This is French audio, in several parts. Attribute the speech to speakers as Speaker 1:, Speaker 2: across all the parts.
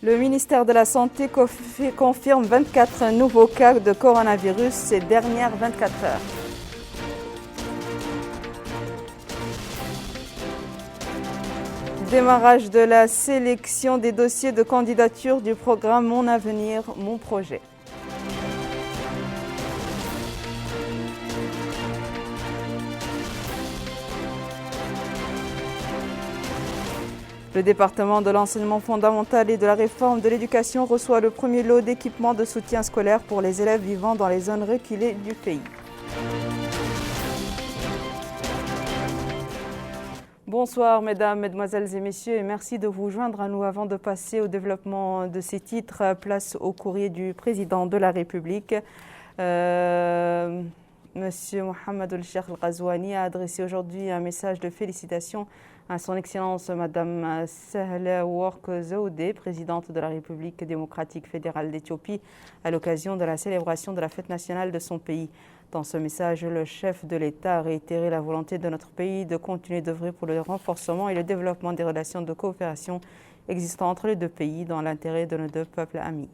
Speaker 1: Le ministère de la Santé confirme 24 nouveaux cas de coronavirus ces dernières 24 heures. Démarrage de la sélection des dossiers de candidature du programme Mon Avenir, Mon Projet. Le département de l'enseignement fondamental et de la réforme de l'éducation reçoit le premier lot d'équipements de soutien scolaire pour les élèves vivant dans les zones reculées du pays. Bonsoir mesdames, mesdemoiselles et messieurs et merci de vous joindre à nous avant de passer au développement de ces titres. Place au courrier du président de la République. Monsieur Mohamed El-Cheikh El-Ghazouani a adressé aujourd'hui un message de félicitations à son Excellence Madame Sahle Work Zewde, présidente de la République démocratique fédérale d'Éthiopie, à l'occasion de la célébration de la fête nationale de son pays. Dans ce message, le chef de l'État a réitéré la volonté de notre pays de continuer d'œuvrer pour le renforcement et le développement des relations de coopération existant entre les deux pays dans l'intérêt de nos deux peuples amis.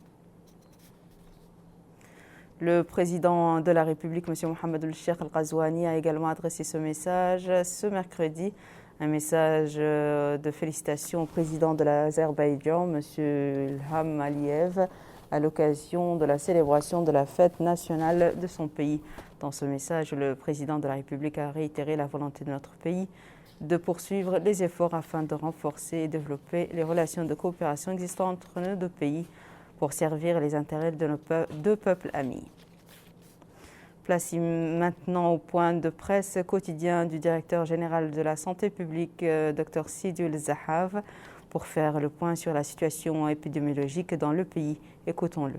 Speaker 1: Le président de la République, M. Mohamed El-Cheikh El-Ghazouani, a également adressé ce message ce mercredi. Un message de félicitations au président de l'Azerbaïdjan, M. Ilham Aliyev, à l'occasion de la célébration de la fête nationale de son pays. Dans ce message, le président de la République a réitéré la volonté de notre pays de poursuivre les efforts afin de renforcer et développer les relations de coopération existantes entre nos deux pays pour servir les intérêts de nos deux peuples amis. Place maintenant au point de presse quotidien du directeur général de la santé publique, Dr Sidoul Zahav, pour faire le point sur la situation épidémiologique dans le pays. Écoutons-le.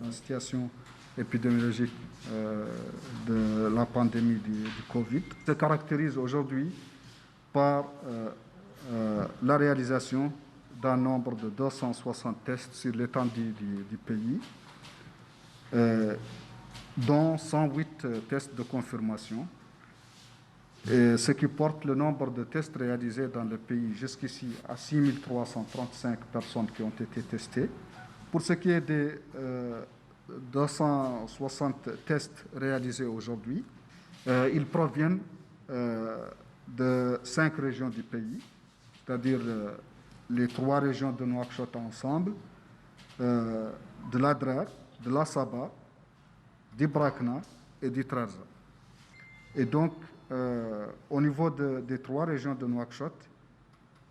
Speaker 2: La situation épidémiologique de la pandémie du Covid se caractérise aujourd'hui par la réalisation d'un nombre de 260 tests sur l'étendue du pays, dont 108 tests de confirmation, et ce qui porte le nombre de tests réalisés dans le pays jusqu'ici à 6335 personnes qui ont été testées. Pour ce qui est des 260 tests réalisés aujourd'hui, ils proviennent de 5 régions du pays, c'est-à-dire les 3 régions de Nouakchott ensemble, de l'Adrar, de l'Assaba, d'Ibrakna et d'Itrarza. Et donc, au niveau des 3 régions de Nouakchott,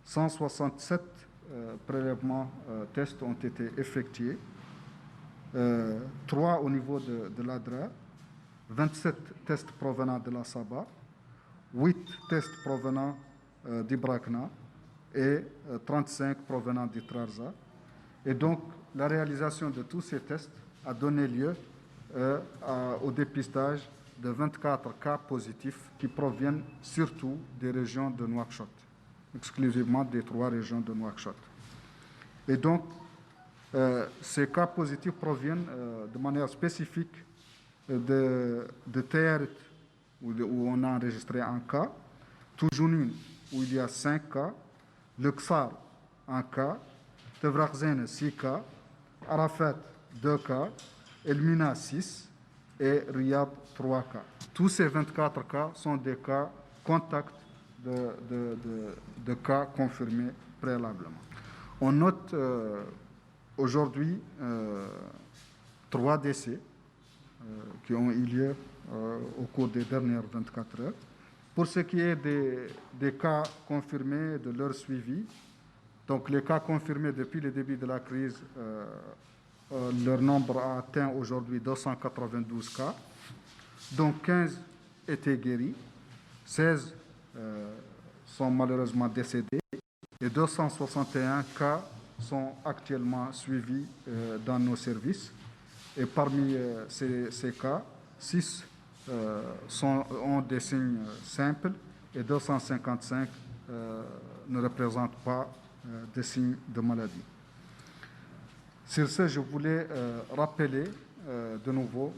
Speaker 2: 167 prélèvements tests ont été effectués, 3 au niveau de l'Adrar, 27 tests provenant de l'Assaba, 8 tests provenant d'Ibrakna et 35 provenant d'Itrarza. Et donc, la réalisation de tous ces tests a donné lieu au dépistage de 24 cas positifs qui proviennent surtout des régions de Nouakchott, exclusivement des 3 régions de Nouakchott. Et donc, ces cas positifs proviennent de manière spécifique de Tayeret, où on a enregistré un cas, Toujounine, où il y a 5 cas, Luxar, 1 cas, Tevrakzen, 6 cas, Arafat, 2 cas, Elmina, 6 et Riyad, 3 cas. Tous ces 24 cas sont des cas contacts de cas confirmés préalablement. On note aujourd'hui 3 décès qui ont eu lieu au cours des dernières 24 heures. Pour ce qui est des cas confirmés, de leur suivi, donc les cas confirmés depuis le début de la crise, leur nombre a atteint aujourd'hui 292 cas, dont 15 étaient guéris, 16 sont malheureusement décédés et 261 cas sont actuellement suivis dans nos services. Et parmi ces cas, 6 ont des signes simples et 255 ne représentent pas de signes de maladie. Sur ce, je voulais rappeler de nouveau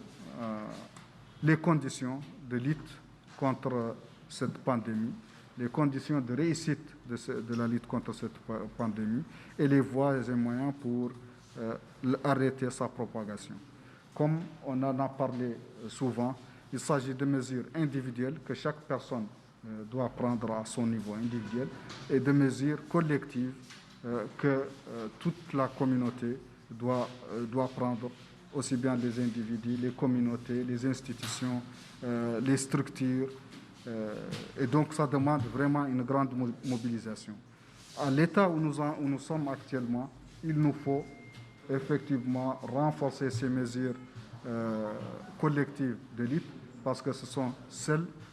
Speaker 2: les conditions de lutte contre cette pandémie les conditions de réussite de la lutte contre cette pandémie et les voies et moyens pour arrêter sa propagation. Comme on en a parlé souvent, il s'agit de mesures individuelles que chaque personne doit prendre à son niveau individuel et de mesures collectives que toute la communauté doit prendre, aussi bien les individus, les communautés, les institutions, les structures. Et donc ça demande vraiment une grande mobilisation. À l'état où nous sommes actuellement, il nous faut effectivement renforcer ces mesures collectives de lutte parce que ce sont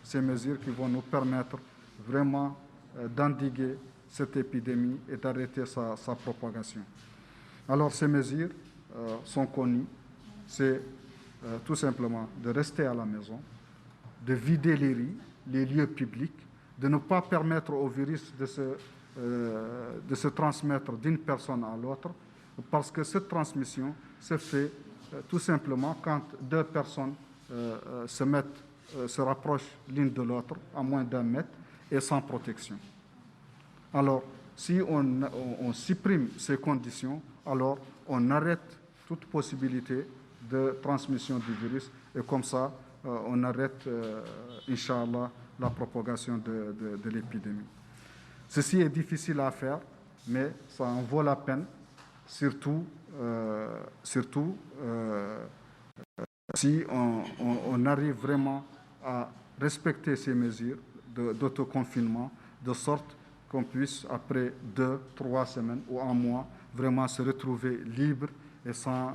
Speaker 2: ces mesures qui vont nous permettre vraiment d'endiguer cette épidémie et d'arrêter sa propagation. Alors ces mesures sont connues, c'est tout simplement de rester à la maison, de vider les lieux publics, de ne pas permettre au virus de se transmettre d'une personne à l'autre, parce que cette transmission se fait tout simplement quand deux personnes se rapprochent l'une de l'autre à moins d'1 mètre et sans protection. Alors, si on supprime ces conditions, alors on arrête toute possibilité de transmission du virus et comme ça, on arrête, Inch'Allah, la propagation de l'épidémie. Ceci est difficile à faire, mais ça en vaut la peine, surtout si on arrive vraiment à respecter ces mesures d'autoconfinement, de sorte qu'on puisse, après 2-3 semaines ou 1 mois, vraiment se retrouver libre et sans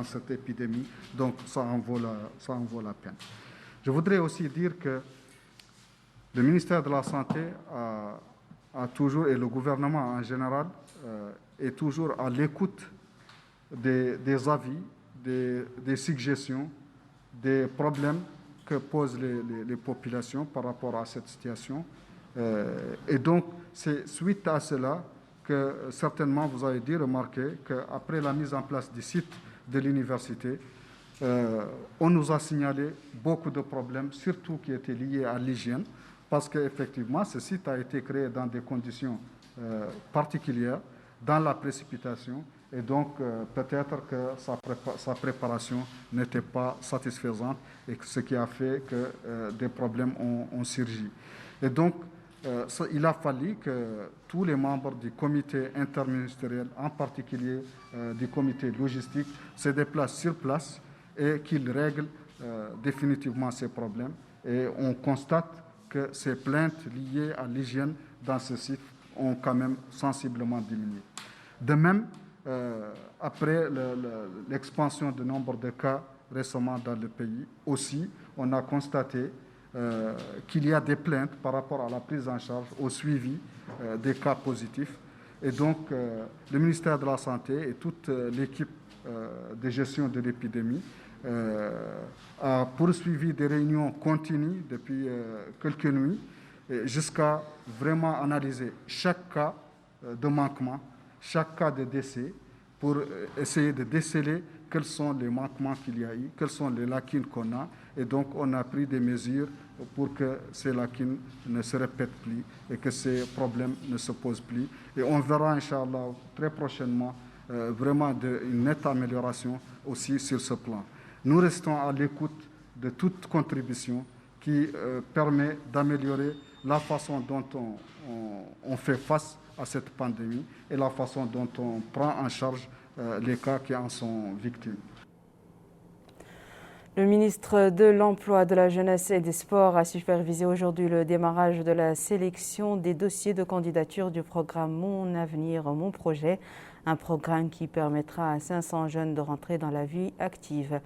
Speaker 2: cette épidémie. Donc, ça en vaut la peine. Je voudrais aussi dire que le ministère de la Santé a toujours, et le gouvernement en général, est toujours à l'écoute des avis, des suggestions, des problèmes que posent les populations par rapport à cette situation. Et donc, c'est suite à cela que certainement vous avez dû remarquer qu'après la mise en place du site de l'université, on nous a signalé beaucoup de problèmes, surtout qui étaient liés à l'hygiène, parce qu'effectivement, ce site a été créé dans des conditions particulières, dans la précipitation, et donc peut-être que sa préparation n'était pas satisfaisante, et ce qui a fait que des problèmes ont surgi. Et donc, il a fallu que tous les membres du comité interministériel, en particulier du comité logistique, se déplacent sur place et qu'ils règlent définitivement ces problèmes. Et on constate que ces plaintes liées à l'hygiène dans ce site ont quand même sensiblement diminué. De même, après l'expansion du nombre de cas récemment dans le pays, aussi, on a constaté qu'il y a des plaintes par rapport à la prise en charge, au suivi des cas positifs. Et donc, le ministère de la Santé et toute l'équipe de gestion de l'épidémie a poursuivi des réunions continues depuis quelques nuits jusqu'à vraiment analyser chaque cas de manquement, chaque cas de décès, pour essayer de déceler quels sont les manquements qu'il y a eu, quelles sont les lacunes qu'on a. Et donc, on a pris des mesures pour que ces lacunes ne se répètent plus et que ces problèmes ne se posent plus. Et on verra, Inch'Allah, très prochainement, vraiment une nette amélioration aussi sur ce plan. Nous restons à l'écoute de toute contribution qui permet d'améliorer la façon dont on fait face à cette pandémie et la façon dont on prend en charge les cas qui en sont victimes.
Speaker 1: Le ministre de l'Emploi, de la Jeunesse et des Sports a supervisé aujourd'hui le démarrage de la sélection des dossiers de candidature du programme Mon Avenir, Mon Projet, un programme qui permettra à 500 jeunes de rentrer dans la vie active.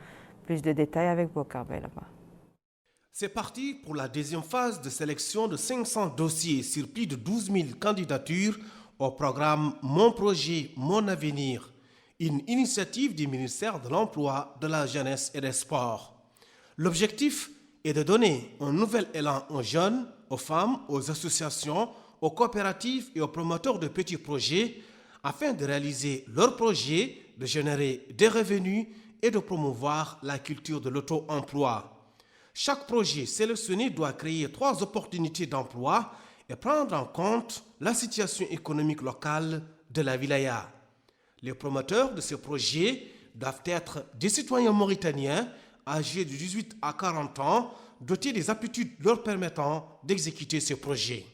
Speaker 1: Plus de détails avec Bokar Belama.
Speaker 3: C'est parti pour la deuxième phase de sélection de 500 dossiers sur plus de 12 000 candidatures au programme Mon Projet, Mon Avenir, une initiative du ministère de l'Emploi, de la Jeunesse et des Sports. L'objectif est de donner un nouvel élan aux jeunes, aux femmes, aux associations, aux coopératives et aux promoteurs de petits projets afin de réaliser leurs projets, de générer des revenus et de promouvoir la culture de l'auto-emploi. Chaque projet sélectionné doit créer 3 opportunités d'emploi et prendre en compte la situation économique locale de la wilaya. Les promoteurs de ce projet doivent être des citoyens mauritaniens âgés de 18 à 40 ans, dotés des aptitudes leur permettant d'exécuter ce projet.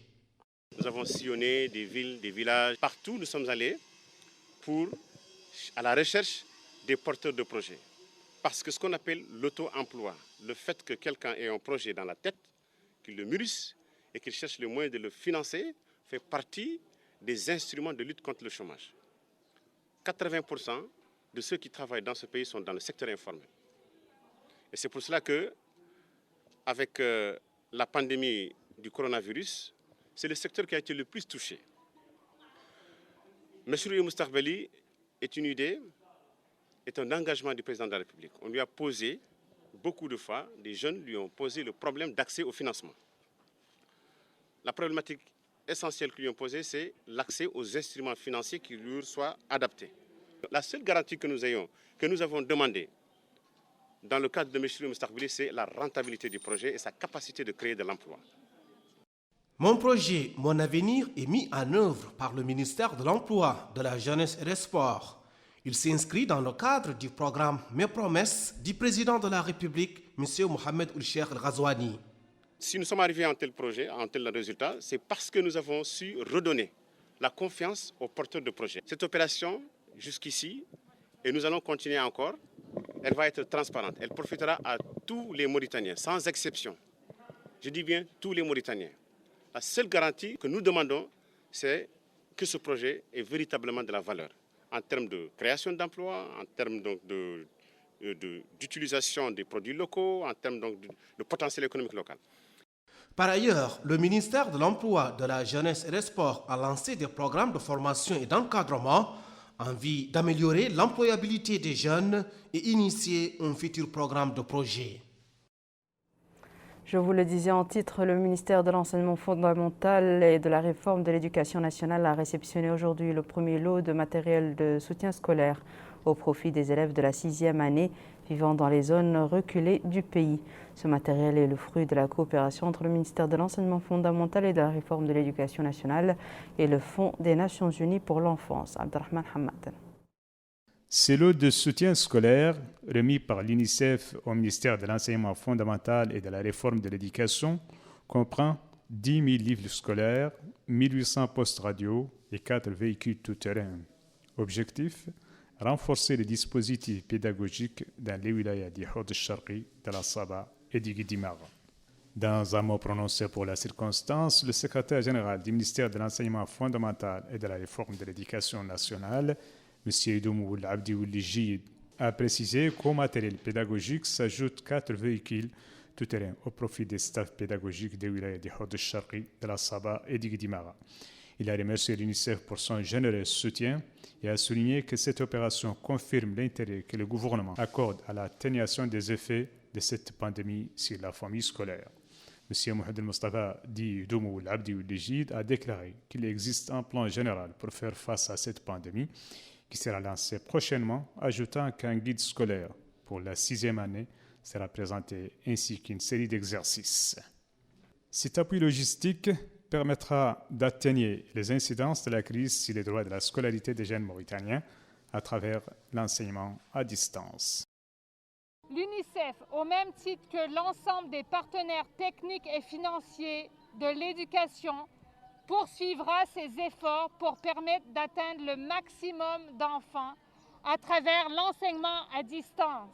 Speaker 4: Nous avons sillonné des villes, des villages, partout nous sommes allés à la recherche des porteurs de projets. Parce que ce qu'on appelle l'auto-emploi, le fait que quelqu'un ait un projet dans la tête, qu'il le mûrisse et qu'il cherche le moyen de le financer, fait partie des instruments de lutte contre le chômage. 80% de ceux qui travaillent dans ce pays sont dans le secteur informel. Et c'est pour cela que, avec la pandémie du coronavirus, c'est le secteur qui a été le plus touché. Meshroui Moustaqbali est une idée, est un engagement du président de la République. On lui a posé, beaucoup de fois, des jeunes lui ont posé le problème d'accès au financement. La problématique essentielle qu'ils lui ont posée, c'est l'accès aux instruments financiers qui lui soient adaptés. La seule garantie que nous avons demandée dans le cadre de Meshroui Moustaqbali, c'est la rentabilité du projet et sa capacité de créer de l'emploi.
Speaker 3: Mon projet, mon avenir est mis en œuvre par le ministère de l'Emploi, de la Jeunesse et des Sports. Il s'inscrit dans le cadre du programme Mes promesses du président de la République, M. Mohamed Ould Cheikh El Ghazouani.
Speaker 4: Si nous sommes arrivés à un tel projet, à un tel résultat, c'est parce que nous avons su redonner la confiance aux porteurs de projets. Cette opération, jusqu'ici, et nous allons continuer encore, elle va être transparente. Elle profitera à tous les Mauritaniens, sans exception. Je dis bien tous les Mauritaniens. La seule garantie que nous demandons, c'est que ce projet ait véritablement de la valeur en termes de création d'emplois, en termes donc d'utilisation des produits locaux, en termes donc de potentiel économique local.
Speaker 3: Par ailleurs, le ministère de l'Emploi, de la Jeunesse et des Sports a lancé des programmes de formation et d'encadrement en vue d'améliorer l'employabilité des jeunes et initier un futur programme de projet.
Speaker 1: Je vous le disais en titre, le ministère de l'Enseignement fondamental et de la Réforme de l'Éducation nationale a réceptionné aujourd'hui le premier lot de matériel de soutien scolaire au profit des élèves de la 6e année vivant dans les zones reculées du pays. Ce matériel est le fruit de la coopération entre le ministère de l'Enseignement fondamental et de la Réforme de l'Éducation nationale et le Fonds des Nations Unies pour l'enfance. Abdelrahman Hamad.
Speaker 5: Ces lots de soutien scolaire remis par l'UNICEF au ministère de l'Enseignement fondamental et de la Réforme de l'Éducation comprend 10 000 livres scolaires, 1800 postes radio et 4 véhicules tout-terrain. Objectif : renforcer les dispositifs pédagogiques dans les wilayas du Houd al-Sharqi, de la Saba et du Guidimara. Dans un mot prononcé pour la circonstance, le secrétaire général du ministère de l'Enseignement fondamental et de la Réforme de l'Éducation nationale, M. Idoumou Abdi Ould a précisé qu'au matériel pédagogique s'ajoutent 4 véhicules tout-terrain au profit des staffs pédagogiques des wilayas du Houd al-Sharqi, de la Saba et du Guidimara. Il a remercié l'UNICEF pour son généreux soutien et a souligné que cette opération confirme l'intérêt que le gouvernement accorde à l'atténuation des effets de cette pandémie sur la famille scolaire. M. Mohamed Mustafa dit Idoumou Abdi Ould a déclaré qu'il existe un plan général pour faire face à cette pandémie qui sera lancé prochainement, ajoutant qu'un guide scolaire pour la 6e année sera présenté ainsi qu'une série d'exercices. Cet appui logistique permettra d'atténuer les incidences de la crise sur les droits de la scolarité des jeunes mauritaniens à travers l'enseignement à distance.
Speaker 6: L'UNICEF, au même titre que l'ensemble des partenaires techniques et financiers de l'éducation, poursuivra ses efforts pour permettre d'atteindre le maximum d'enfants à travers l'enseignement à distance.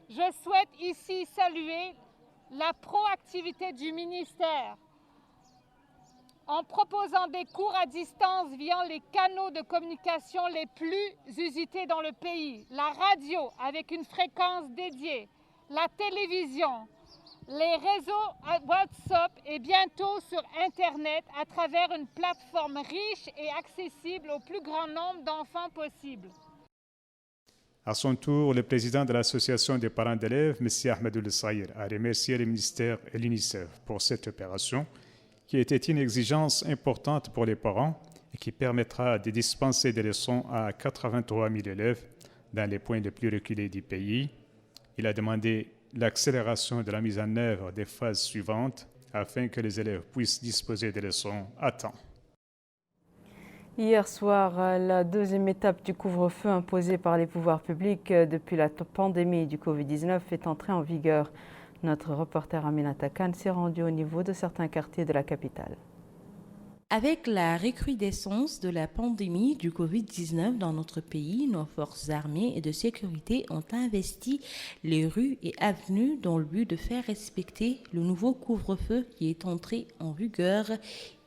Speaker 6: Je souhaite ici saluer la proactivité du ministère en proposant des cours à distance via les canaux de communication les plus usités dans le pays, la radio avec une fréquence dédiée, la télévision, les réseaux WhatsApp et bientôt sur Internet à travers une plateforme riche et accessible au plus grand nombre d'enfants possible.
Speaker 5: À son tour, le président de l'association des parents d'élèves, M. Ahmed Ould Saïr, a remercié le ministère et l'UNICEF pour cette opération qui était une exigence importante pour les parents et qui permettra de dispenser des leçons à 83 000 élèves dans les points les plus reculés du pays. Il a demandé l'accélération de la mise en œuvre des phases suivantes afin que les élèves puissent disposer des leçons à temps.
Speaker 1: Hier soir, la deuxième étape du couvre-feu imposé par les pouvoirs publics depuis la pandémie du Covid-19 est entrée en vigueur. Notre reporter Aminata Khan s'est rendu au niveau de certains quartiers de la capitale.
Speaker 7: Avec la recrudescence de la pandémie du Covid-19 dans notre pays, nos forces armées et de sécurité ont investi les rues et avenues dans le but de faire respecter le nouveau couvre-feu qui est entré en vigueur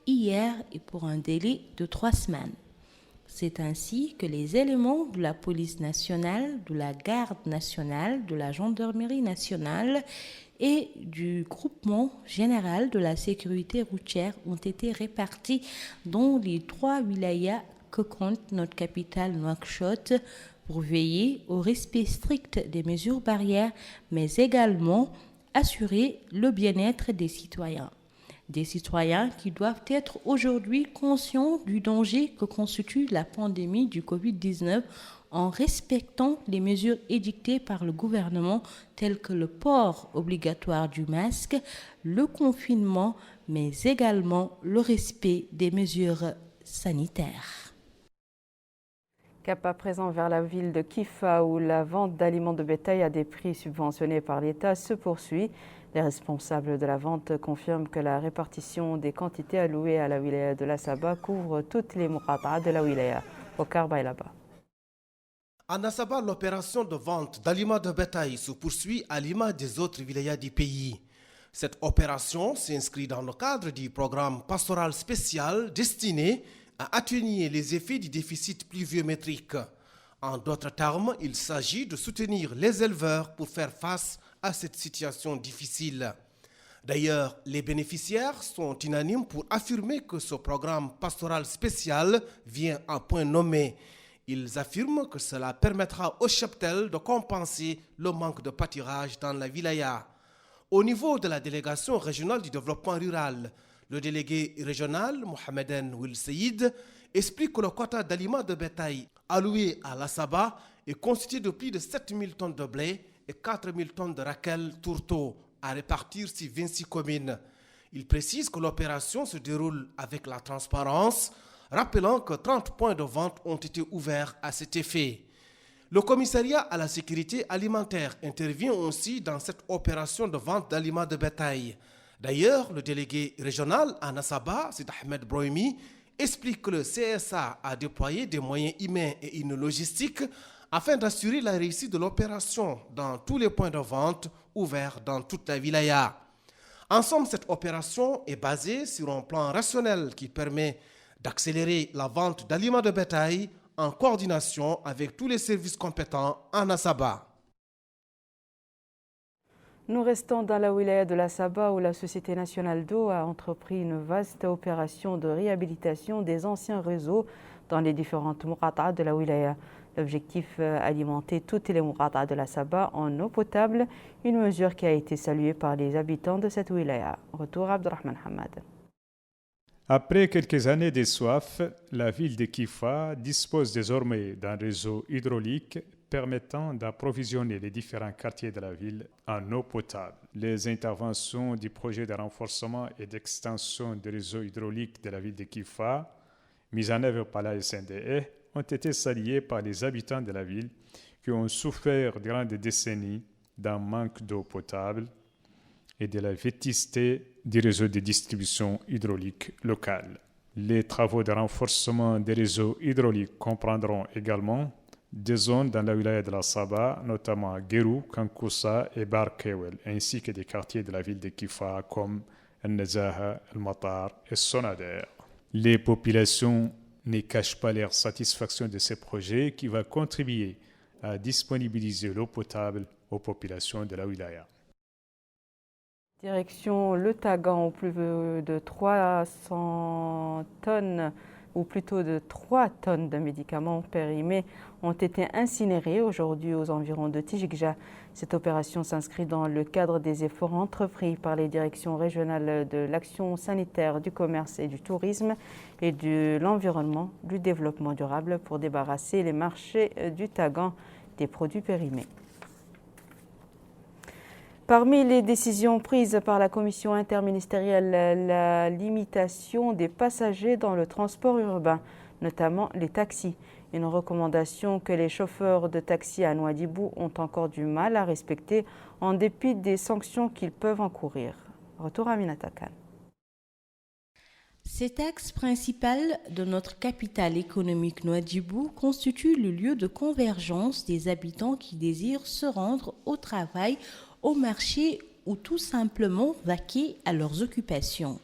Speaker 7: hier et pour un délai de 3 semaines. C'est ainsi que les éléments de la police nationale, de la garde nationale, de la gendarmerie nationale et du groupement général de la sécurité routière ont été répartis dans les 3 wilayas que compte notre capitale Nouakchott pour veiller au respect strict des mesures barrières, mais également assurer le bien-être des citoyens. Des citoyens qui doivent être aujourd'hui conscients du danger que constitue la pandémie du Covid-19 en respectant les mesures édictées par le gouvernement telles que le port obligatoire du masque, le confinement, mais également le respect des mesures sanitaires.
Speaker 1: Cap à présent vers la ville de Kifa où la vente d'aliments de bétail à des prix subventionnés par l'État se poursuit. Les responsables de la vente confirment que la répartition des quantités allouées à la wilaya de la Saba couvre toutes les muqata'a de la wilaya. Au Karba et là-bas.
Speaker 3: À Nasaba, l'opération de vente d'aliments de bétail se poursuit à l'image des autres wilayas du pays. Cette opération s'inscrit dans le cadre du programme pastoral spécial destiné à atténuer les effets du déficit pluviométrique. En d'autres termes, il s'agit de soutenir les éleveurs pour faire face à cette situation difficile. D'ailleurs, les bénéficiaires sont unanimes pour affirmer que ce programme pastoral spécial vient à point nommé. Ils affirment que cela permettra aux cheptels de compenser le manque de pâturage dans la wilaya. Au niveau de la délégation régionale du développement rural, le délégué régional, Mohameden Wil Seyid, explique que le quota d'aliments de bétail alloué à la Saba est constitué de plus de 7000 tonnes de blé et 4000 tonnes de raquel tourteau à répartir sur 26 communes. Il précise que l'opération se déroule avec la transparence, rappelant que 30 points de vente ont été ouverts à cet effet. Le commissariat à la sécurité alimentaire intervient aussi dans cette opération de vente d'aliments de bétail. D'ailleurs, le délégué régional à Nasaba, Sid Ahmed Brohimi, explique que le CSA a déployé des moyens humains et une logistique afin d'assurer la réussite de l'opération dans tous les points de vente ouverts dans toute la wilaya. En somme, cette opération est basée sur un plan rationnel qui permet d'accélérer la vente d'aliments de bétail en coordination avec tous les services compétents en Nasaba.
Speaker 1: Nous restons dans la wilaya de la Saba où la Société nationale d'eau a entrepris une vaste opération de réhabilitation des anciens réseaux dans les différentes muqata'a de la wilaya. L'objectif, alimenter toutes les muqata'a de la Saba en eau potable, une mesure qui a été saluée par les habitants de cette wilaya. Retour Abdelrahman Hamad.
Speaker 5: Après quelques années de soif, la ville de Kifa dispose désormais d'un réseau hydraulique permettant d'approvisionner les différents quartiers de la ville en eau potable. Les interventions du projet de renforcement et d'extension du réseau hydraulique de la ville de Kifa, mises en œuvre par la SNDE, ont été saluées par les habitants de la ville qui ont souffert durant des décennies d'un manque d'eau potable et de la vétusté du réseau de distribution hydraulique local. Les travaux de renforcement des réseaux hydrauliques comprendront également des zones dans la wilaya de la Saba, notamment Guérou, Kankoussa et Barkewel, ainsi que des quartiers de la ville de Kifa comme El-Nazaha, El-Matar et Sonader. Les populations ne cachent pas leur satisfaction de ces projets qui va contribuer à disponibiliser l'eau potable aux populations de la wilaya.
Speaker 1: Direction le Tagan, où plus de 300 tonnes, ou plutôt de 3 tonnes de médicaments périmés ont été incinérés aujourd'hui aux environs de Tijikja. Cette opération s'inscrit dans le cadre des efforts entrepris par les directions régionales de l'action sanitaire, du commerce et du tourisme et de l'environnement, du développement durable pour débarrasser les marchés du Tagan des produits périmés. Parmi les décisions prises par la commission interministérielle, la limitation des passagers dans le transport urbain, notamment les taxis. Une recommandation que les chauffeurs de taxi à Nouadhibou ont encore du mal à respecter en dépit des sanctions qu'ils peuvent encourir. Retour à Aminata Khan.
Speaker 7: Cet axe principal de notre capitale économique Nouadhibou constitue le lieu de convergence des habitants qui désirent se rendre au travail, au marché ou tout simplement vaquer à leurs occupations.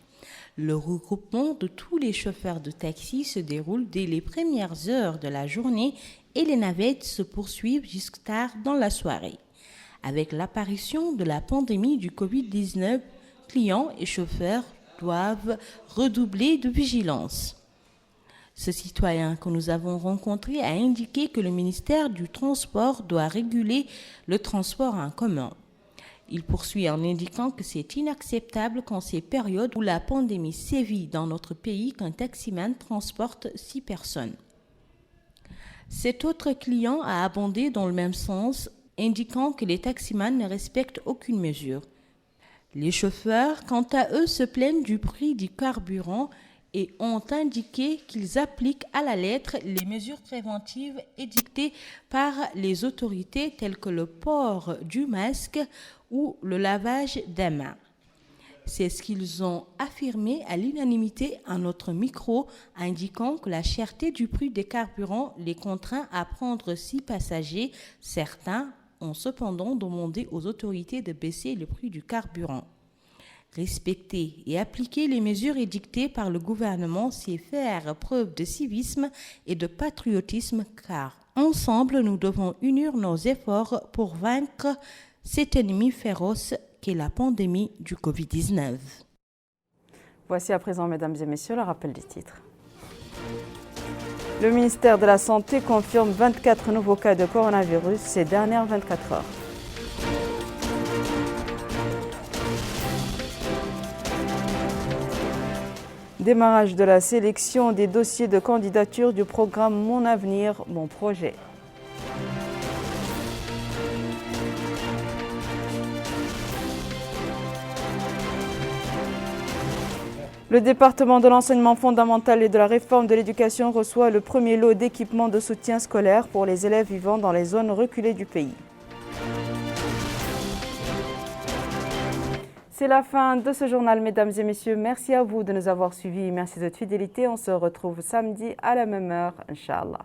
Speaker 7: Le regroupement de tous les chauffeurs de taxi se déroule dès les premières heures de la journée et les navettes se poursuivent jusqu'à tard dans la soirée. Avec l'apparition de la pandémie du Covid-19, clients et chauffeurs doivent redoubler de vigilance. Ce citoyen que nous avons rencontré a indiqué que le ministère du Transport doit réguler le transport en commun. Il poursuit en indiquant que c'est inacceptable qu'en ces périodes où la pandémie sévit dans notre pays qu'un taximan transporte 6 personnes. Cet autre client a abondé dans le même sens, indiquant que les taximans ne respectent aucune mesure. Les chauffeurs, quant à eux, se plaignent du prix du carburant et ont indiqué qu'ils appliquent à la lettre les mesures préventives édictées par les autorités telles que le port du masque ou le lavage des mains. C'est ce qu'ils ont affirmé à l'unanimité à notre micro, indiquant que la cherté du prix des carburants les contraint à prendre 6 passagers. Certains ont cependant demandé aux autorités de baisser le prix du carburant. Respecter et appliquer les mesures édictées par le gouvernement, c'est faire preuve de civisme et de patriotisme, car ensemble, nous devons unir nos efforts pour vaincre cet ennemi féroce qu'est la pandémie du Covid-19.
Speaker 1: Voici à présent, mesdames et messieurs, le rappel des titres. Le ministère de la Santé confirme 24 nouveaux cas de coronavirus ces dernières 24 heures. Démarrage de la sélection des dossiers de candidature du programme Mon Avenir, Mon Projet. Le département de l'enseignement fondamental et de la réforme de l'éducation reçoit le premier lot d'équipements de soutien scolaire pour les élèves vivant dans les zones reculées du pays. C'est la fin de ce journal, mesdames et messieurs. Merci à vous de nous avoir suivis. Merci de votre fidélité. On se retrouve samedi à la même heure, Inch'Allah.